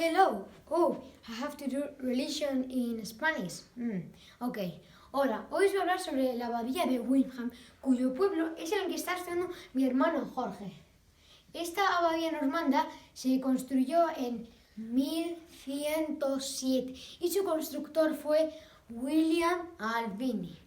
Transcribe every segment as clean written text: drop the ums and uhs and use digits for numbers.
Hello. Oh, I have to do religion in Spanish. Ok. Hola, hoy os voy a hablar sobre la abadía de Windham, cuyo pueblo es el que está estudiando mi hermano Jorge. Esta abadía normanda se construyó en 1107 y su constructor fue William Albini.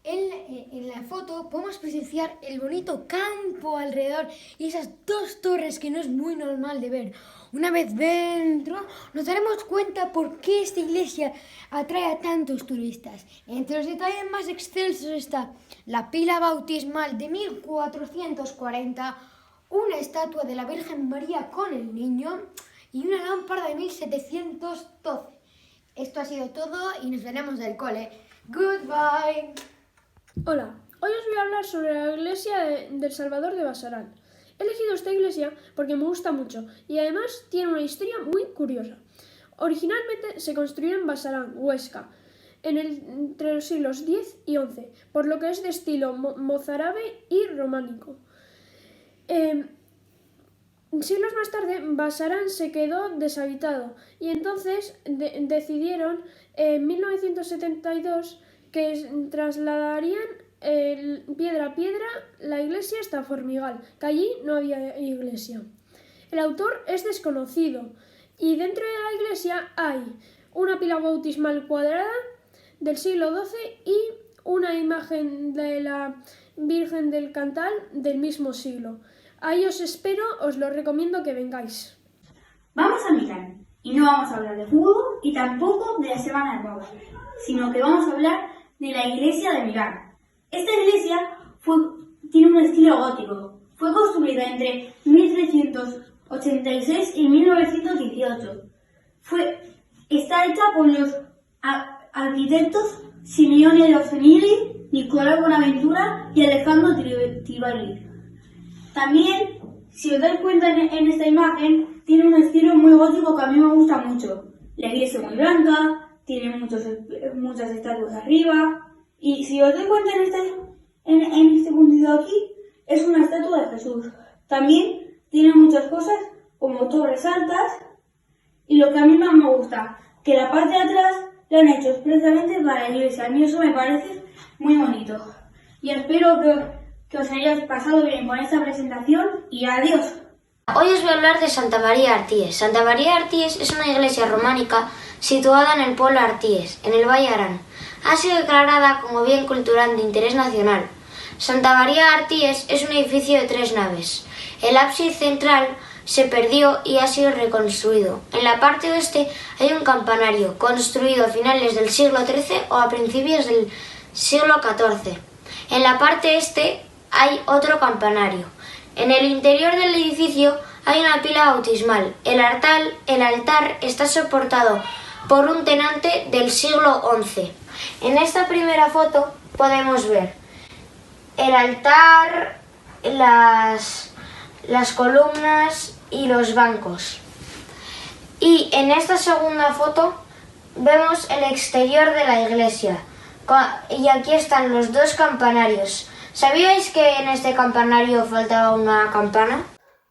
En la foto podemos presenciar el bonito campo alrededor y esas dos torres que no es muy normal de ver. Una vez dentro nos daremos cuenta por qué esta iglesia atrae a tantos turistas. Entre los detalles más excelsos está la pila bautismal de 1440, una estatua de la Virgen María con el niño y una lámpara de 1712. Esto ha sido todo y nos veremos del cole. Goodbye. Hola, hoy os voy a hablar sobre la iglesia del Salvador de Basarán. He elegido esta iglesia porque me gusta mucho y además tiene una historia muy curiosa. Originalmente se construyó en Basarán, Huesca, entre los siglos X y XI, por lo que es de estilo mozárabe y románico. Siglos más tarde, Basarán se quedó deshabitado y entonces decidieron en 1972 que trasladarían piedra a piedra la iglesia hasta Formigal, que allí no había iglesia. El autor es desconocido y dentro de la iglesia hay una pila bautismal cuadrada del siglo XII y una imagen de la Virgen del Cantal del mismo siglo. Ahí os espero, os lo recomiendo que vengáis. Vamos a Milán y no vamos a hablar de fútbol y tampoco de la Semana de Moda, sino que vamos a hablar de la iglesia de Milán. Esta iglesia tiene un estilo gótico. Fue construida entre 1386 y 1918. Está hecha por los arquitectos Simeone Lofelini, Nicolás Bonaventura y Alejandro Tibaldi. También, si os dais cuenta en esta imagen, tiene un estilo muy gótico que a mí me gusta mucho. La iglesia es muy blanca, tiene muchas estatuas arriba, y si os dais cuenta en este puntito aquí, es una estatua de Jesús. También tiene muchas cosas como torres altas, y lo que a mí más me gusta, que la parte de atrás la han hecho expresamente para la iglesia. A mí eso me parece muy bonito. Y espero que os hayáis pasado bien con esta presentación y adiós. Hoy os voy a hablar de Santa María de Arties. Santa María de Arties es una iglesia románica situada en el pueblo de Arties, en el Valle Arán. Ha sido declarada como bien cultural de interés nacional. Santa María de Arties es un edificio de 3 naves. El ábside central se perdió y ha sido reconstruido. En la parte oeste hay un campanario, construido a finales del siglo XIII o a principios del siglo XIV. En la parte este hay otro campanario. En el interior del edificio hay una pila bautismal. El altar está soportado por un tenante del siglo XI. En esta primera foto podemos ver el altar, las columnas y los bancos. Y en esta segunda foto vemos el exterior de la iglesia. Y aquí están los dos campanarios. ¿Sabíais que en este campanario faltaba una campana?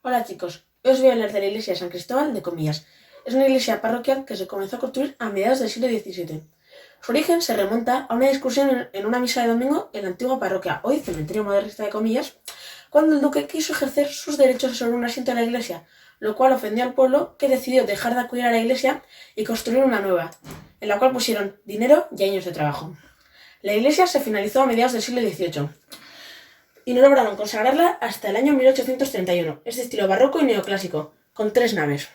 Hola chicos, hoy os voy a hablar de la iglesia de San Cristóbal de Comillas. Es una iglesia parroquial que se comenzó a construir a mediados del siglo XVII. Su origen se remonta a una discusión en una misa de domingo en la antigua parroquia, hoy cementerio modernista de Comillas, cuando el duque quiso ejercer sus derechos sobre un asiento de la iglesia, lo cual ofendió al pueblo, que decidió dejar de acudir a la iglesia y construir una nueva, en la cual pusieron dinero y años de trabajo. La iglesia se finalizó a mediados del siglo XVIII y no lograron consagrarla hasta el año 1831. Es de estilo barroco y neoclásico, con 3 naves.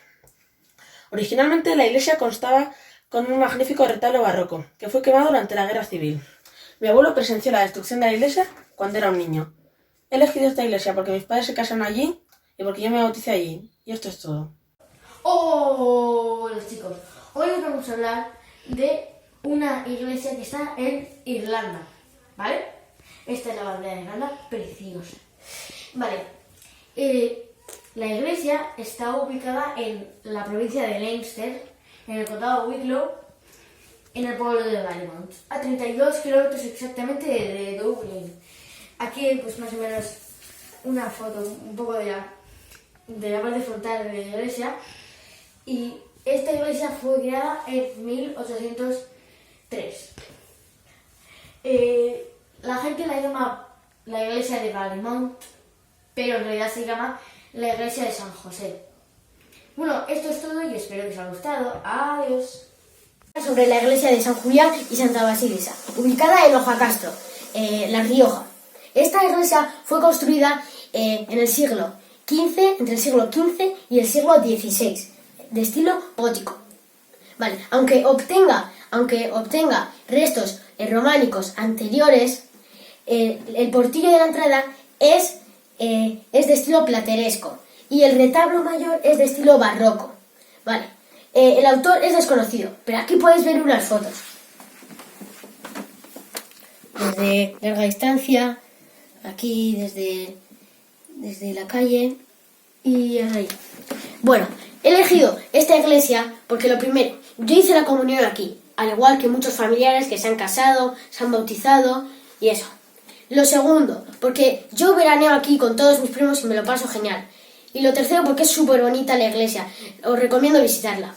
Originalmente la iglesia constaba con un magnífico retablo barroco, que fue quemado durante la Guerra Civil. Mi abuelo presenció la destrucción de la iglesia cuando era un niño. He elegido esta iglesia porque mis padres se casaron allí y porque yo me bauticé allí. Y esto es todo. Hola chicos, hoy os vamos a hablar de una iglesia que está en Irlanda, ¿vale? Esta es la bandera de Irlanda, preciosa. Vale, la iglesia está ubicada en la provincia de Leinster, en el condado de Wicklow, en el pueblo de Valemount, a 32 kilómetros exactamente de Dublín. Aquí, pues más o menos, una foto un poco de la parte frontal de la iglesia. Y Esta iglesia fue creada en 1803. La gente la llama la iglesia de Valemount, pero en realidad se llama la iglesia de San José. Bueno, esto es todo y espero que os haya gustado. Adiós. Sobre la iglesia de San Julián y Santa Basilisa, ubicada en Ojacastro, La Rioja. Esta iglesia fue construida en el siglo XV, entre el siglo XV y el siglo XVI, de estilo gótico. Vale, aunque obtenga restos románicos anteriores, el portillo de la entrada es de estilo plateresco y el retablo mayor es de estilo barroco. Vale, el autor es desconocido, pero aquí podéis ver unas fotos. Desde larga distancia, aquí desde la calle y ahí. Bueno, he elegido esta iglesia porque lo primero, yo hice la comunión aquí, al igual que muchos familiares que se han casado, se han bautizado y eso. Lo segundo, porque yo veraneo aquí con todos mis primos y me lo paso genial. Y lo tercero, porque es súper bonita la iglesia. Os recomiendo visitarla.